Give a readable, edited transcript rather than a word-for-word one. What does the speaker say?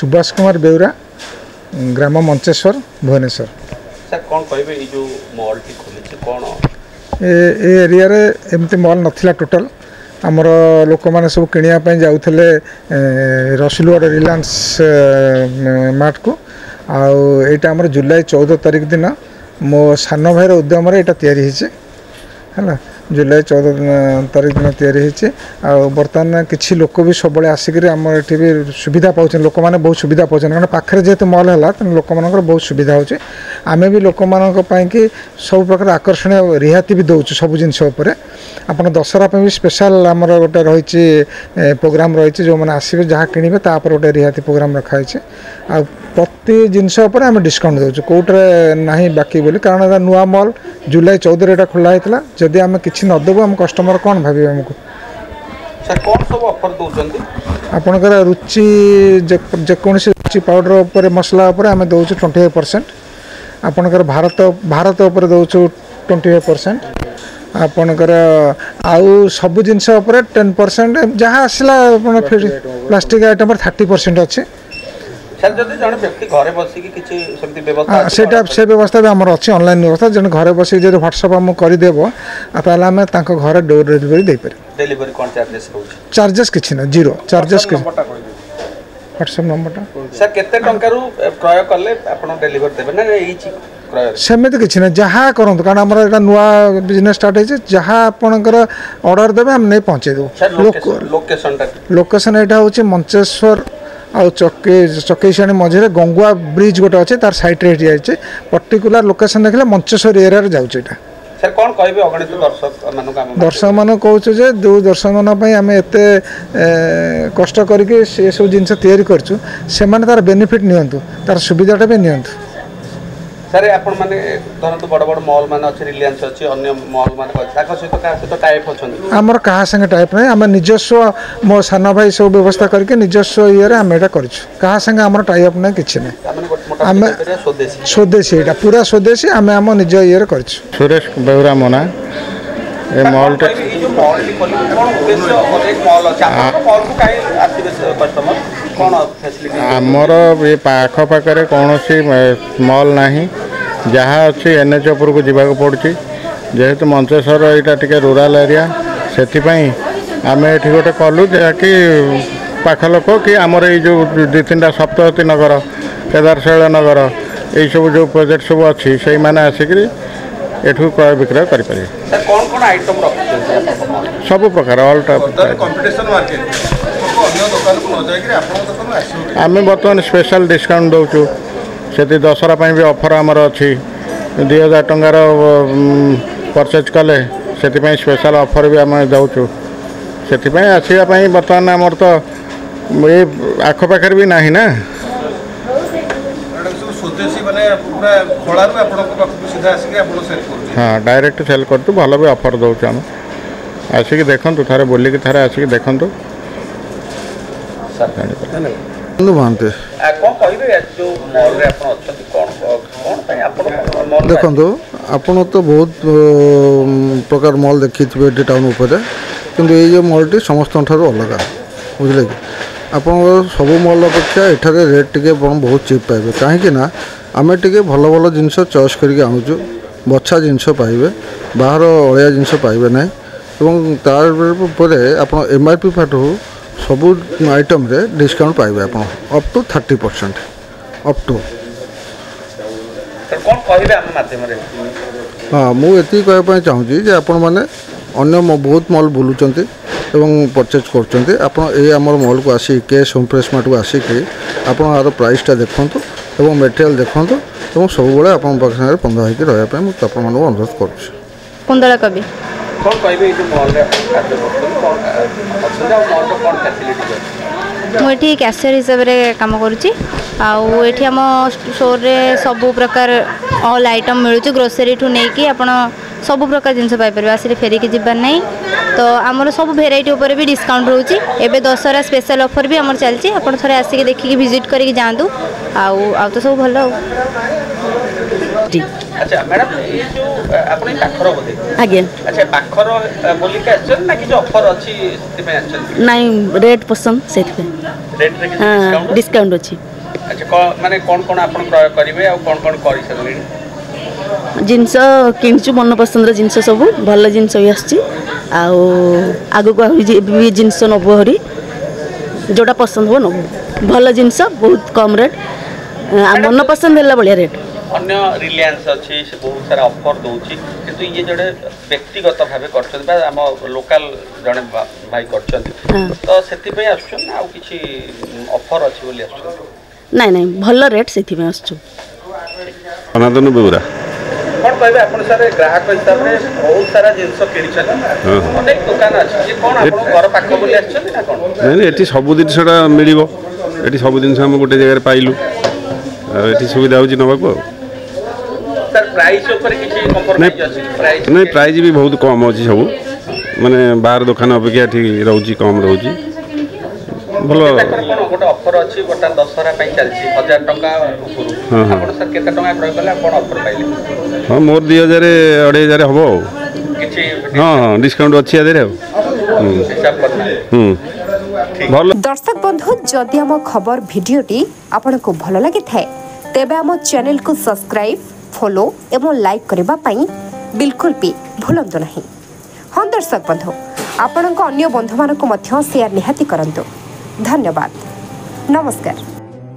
सुभाष कुमार बेउरा ग्राम Mancheswar Bhubaneswar. Sir कौन कहबे ई जो मॉल टी खोली कौन ए एरिया रे एमती मॉल नथिला टोटल आमर लोक मैंने सब किणापी जाऊे रसुलगढ़ रिलायंस मार्ट को आईटा आम जुलाई 14 तारीख दिन मो सान भाईर उद्यम या है जुलाई 14 तारीख दिन या बर्तमान किसी लोक भी सब आसिक आम ये भी सुविधा पाँच लोक मैंने बहुत सुविधा पाँच कारण पाखे जेहतु मल है तेनाली लोक मान बहुत सुविधा हो आम भी लोक मानी सब प्रकार आकर्षणीय रिहाती भी दौर सब जिनस आप दशहरा भी स्पेशल आमर गोटे रही प्रोग्राम रही जो मैंने आसवे जहाँ किणवे तापर गोटे रिहाती प्रोग्राम रखाई आ प्रति जिनस आम डिस्काउंट दौर कौटे ना बाकी बोली कारण नुआ मल जुलाई 14 यहाँ खोला होता जदि आम कि नदेबू आम कस्टमर कौन भावे आमको सर कौन सब ऑफर दौरान आपणकर रुचि जेकोसी रुचि पाउडर उपर मसला उपर आम दौर 25% आपणकर भारत उपर दौर 25% आपणकर आउ सब जिनस 10% जहाँ आसला प्लास्टिक आइटम 30% अच्छे सर जदि जन व्यक्ति घरे बसी कि किछि समिति व्यवस्था से व्यवस्था भी आमर अच्छी ऑनलाइन व्यवस्था जन घरे बसी जो व्हाट्सएप आम करदेव ताल आम घर डोर डिलीवरी दे पारे डिलीवरी कौन चार्जेस रहउछि चार्जेस किछि ना जीरो चार्जेस कि व्हाट्सएप नंबर सर केते टंका रु क्रय करले आपण डिलीवर देबे ना एई ची क्रय सेमिति किछि ना जहाँ करंतु कारण हमर एटा नुआ बिजनेस स्टार्ट है जहाँ आपनकर ऑर्डर देबे हम नहीं पहुंचे दो लोकेशन एटा होछि मंचेश्वर आउ चकेशाणी मझे गंगुआ ब्रिज गोटे अच्छे तार साइड रे जाइए पर्टिकुलर लोकेशन देखले मंचेश्वर एरिया रे जाउछ एटा सर कौन कहबे अगणित दर्शक मान कहूँ जे जो दर्शक मान आम एत कष्ट करके से सब जिन तैयारी से तार बेनिफिट नियंतु तार सुविधाटा भी नियंतु सर आपण माने धरंतु बड़ बड़ मॉल माने अछि रिलायंस अछि अन्य मॉल माने ताका सहित का सहित टाइप अछन हमर कहा संगे टाइप नै हम निजस्व मो साना भाई सब व्यवस्था करके निजस्व ये रे हम एटा करछु कहा संगे हमर टाइप नै किछि नै हम स्वदेशी एटा पूरा स्वदेशी हम निज ये रे करछु सुरेश बेउरा मोना ए मॉल टे जो मॉल टी कोन उद्देश्य एक मॉल अछि आपण मॉल को काई आसीबे कस्टमर कोन फैसिलिटी हमर ए पाख पाखरे कोनोसी मॉल नाही जहाँ अच्छी एनएच उपर को जीवा पड़ी जेहेतु मंचेश्वर यहाँ टे रूराल एरिया से आम ये गोटे कलु जहाँकि पाख लोक कि आमर जो 2-3टा सप्तशती नगर केदारशैल नगर यही सब जो प्रोजेक्ट सब अच्छी से मैंने आसिक एठू क्रय विक्रय करें सब प्रकार ऑल टाइप आम बर्तमान स्पेशल डिस्काउंट दौचु से दशहरा भी ऑफर आमर अच्छी 2000 टंकार परचेज कले से स्पेशल ऑफर भी आम दौचु से आसवाई बर्तमान आमर तो ये आखपाखे भी ना ना हाँ डायरेक्ट सेल करूँ भल भी ऑफर दौचु आम आसिक देखु थे बोलिकी थे आसिक देखु देखो आपड़ तो बहुत प्रकार मॉल देखी थे टाउन उपर कि ये मॉल समस्त अलग बुझे कि आप सब मॉल अपेक्षा एठारे रेट टे बहुत चिप पाइबे कहीं आम टे भल भल जिनस चॉइस करके आनुचु बछा जिनस पाइबे बाहर अलिया जिनस पाइबे ना तार आप एमआरपी फाटू सबू आइटम रे डिस्काउंट पाइबे आप अप टू 30% अप टू हाँ मुझे कहवाई चाहूँगी जे आपण मैंने अन्य बहुत मॉल बुलूँ परचेज करमर मॉल को आसिक केस होम फ्रेश मार्ट को आसिक आर प्राइसटा देखूँ और मटेरियल देखूँ और सब बड़े आप बंधा होकर रहा मुझे अनुरोध कर मुझे कैशियर हिसाब से काम करुँची आठ आम स्टोर रे सबू प्रकार ऑल आइटम मिलूँ ग्रोसरी ठू नहीं कि आप सब प्रकार जिनस पाइपर आसिक फेरिकी जीवार नहीं तो आमर सब भेराइटी उपर भी डिस्काउंट रोचे एवं दशहरा स्पेशल ऑफर भी आमर चलती आप थे आसिक देखिए विजिट करके जातु तो सब भल। अच्छा मैडम ये जो आपण पाखर बोले आज्ञा अच्छा पाखर बोली के आछन ना कि जो ऑफर अछि सेति पे आछन नहीं रेट पसंद से रेट रे डिस्काउंट डिस्काउंट अच्छी अच्छा माने कोन कोन आपण करिवे आ कोन कोन करि सकले जिनस किणुचु मन पसंद जिनस सब भल जिनस भी आसची आगु को भी जिनस नबु हरी जोटा पसंद हो नबु भल जिनस बहुत कम रेट मन पसंद है बढ़िया रेट अन्य रिलायंस अच्छी से बहुत सारा ऑफर दौची किंतु ये जड़े व्यक्तिगत भाव कर आम लोकल जड़े भाई कर तो से आसुन आ किसी ऑफर अच्छी बोली नहीं नहीं भल रेट से अनादन बेउरा कौन कहबे अपन सारे ग्राहक हिसाब से बहुत सारा जिंस किनी अनेक दुकान अच्छी ये कौन अपन घर पाख बोली आछन ना कौन नहीं एटी सब जिनसटा मिलिबो एटी सब जिनस हम गोटे जगह पाइलु एटी सुविधा होची नबाको सर प्राइस ऊपर किसी कंप्रोमाइज अछि प्राइस नहीं प्राइस भी बहुत कम अच्छी सब माने बाहर दुकान अपेक्षा ठीक रहउची कम रहउची भलो कोन गोटे ऑफर अछि गोटा दशहरा पई चलछि 1000 टका ऊपर आपण सर केते टका प्रयोग करले कोन ऑफर पाइले हां मोर 2000 2500 हबो किछि हां हां डिस्काउंट अछि आदेरे हिसाब करना भलो दर्शक बंधु जदि आम खबर भिडियोटी आपको भल लगी थाए तेबे आम चैनल को सब्सक्राइब फॉलो एवं लाइक करबा पई बिल्कुल भी भूलंतु नहीं। हाँ दर्शक बंधु आपण अन्य बंधु मानक मध्य शेयर निहाती करंतु। धन्यवाद नमस्कार।